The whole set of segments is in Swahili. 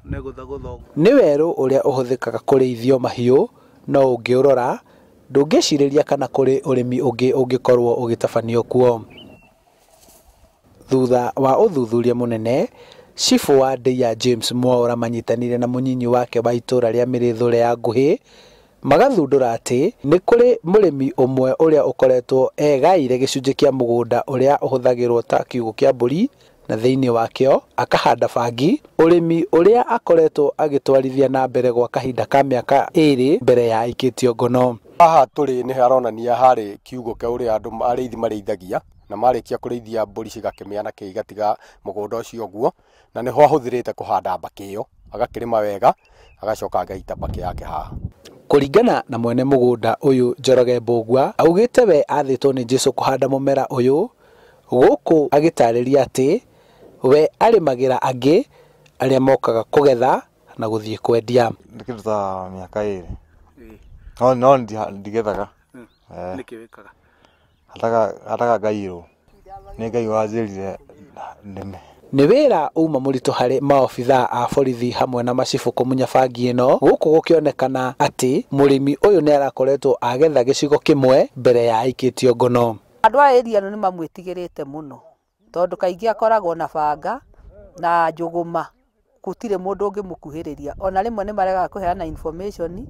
nĩ werũ ũrĩa ũhũthĩkaga kũrĩithio mahiũ, no ũngĩũrora ndũngĩcirĩria kana kũrĩ ũrĩmi ũngĩ ũngĩkorwo ũgĩtabanio kuo. Thutha wa ũthuthuria mũnene, Cibũ wa Ndeiya James Mwaura manyitanire na mũnyinyi wake wa itũra rĩa Mĩrĩthũre ya Nguhĩ magathundũra atĩ nĩ kũrĩ mũrĩmi ũmwe ũrĩa ũkoretwo egaire gĩcunjĩ kĩa mũgũnda ũrĩa ũhũthagĩrwo ta kiugũ kĩa mbũri, na thĩinĩ wakĩo akahanda bangi, ũrĩmi ũrĩa akoretwo agĩtwarithia na mbere gwa kahinda ka mĩaka 2 mbere ya aikĩtio ngono. Haha tũrĩ nĩ haronania harĩ kiugũ kĩa ũrĩa andũ arĩithi marĩithagia, na marĩkia kũrĩithia mbũri cigakĩmĩa na igatiga mũgũnda ũcio ũguo, na nĩho ahũthĩrĩte kũhanda mbakĩ ĩyo, agakĩrĩma wega, agacoka agaita mbakĩ yake haha. Kũringana na mwene mũgũnda ũyũ Njoroge Mbũgua, augĩte we athĩtwo nĩ Jesũ kũhanda mũmera ũyũ, gũkũ agĩtarĩria atĩ we arĩmagĩra angĩ arĩa mokaga kũgetha na gũthiĩ kwendia. Ndĩkĩruta mĩaka 2. No ndigethaga. Nĩkĩ wĩkaga? Hataga ngairũ. Nĩ Ngai wanjĩrire nĩme. Nĩ wĩra uma mũritũ harĩ maobithaa a borithi hamwe na macibũ kũmunya bangi ĩno, gũkũ gũkĩonekana atĩ mũrĩmi ũyũ nĩ arakoretwo agetha gĩcigo kĩmwe mbere ya aikĩtio ngono. Andũ a area nĩ mamwĩtigĩrĩte mũno, tondũ kaingĩ akoragwo na banga na njũgũma, gũtirĩ mũndũ ũngĩmũkuhĩrĩria. Ona rĩmwe nĩ maregaga kũheana information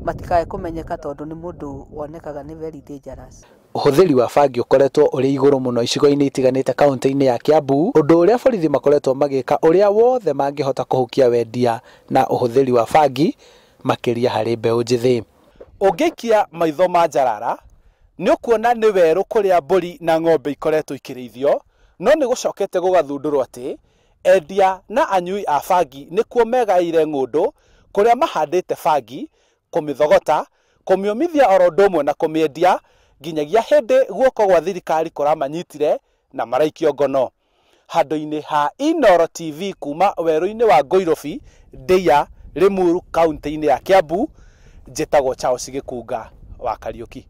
matikae kũmenyeka tondũ nĩ mũndũ wonekaga nĩ very dangerous. Ũhũthĩri wa bangi ũkoretwo ũrĩ igũrũ mũno icigo-inĩ itiganĩte kaunti-inĩ ya Kiambu, ũndũ ũrĩa borithi makoretwo magĩka ũrĩa wothe mangĩhota kũhukia wendia na ũhũthĩri wa bangi makĩria harĩ mbeũ njĩthĩ. Ũngĩikia maitho manjarara nĩ ũkuona nĩ werũ kũrĩa mbũri na ng'ombe ikoretwo ikĩrĩithio, no nĩ gũcokete gũgathundũrwo atĩ endia na anyui a bangi nĩkuo megaire ng'ũndũ kũrĩa mahandĩte bangi, kũmĩthogota, kũmĩũmithia oro ũndũ ũmwe na kũmĩendia nginyagia hĩndĩ guoko gwa thirikari kũramanyitire na maraikio ngono. Handũ-inĩ ha Inooro TV kuma werũ-inĩ wa Nguirubi, Ndeiya Limuru kaunti-inĩ ya Kiambu, njĩtagwo Charles Gĩkunga wa Kariũki.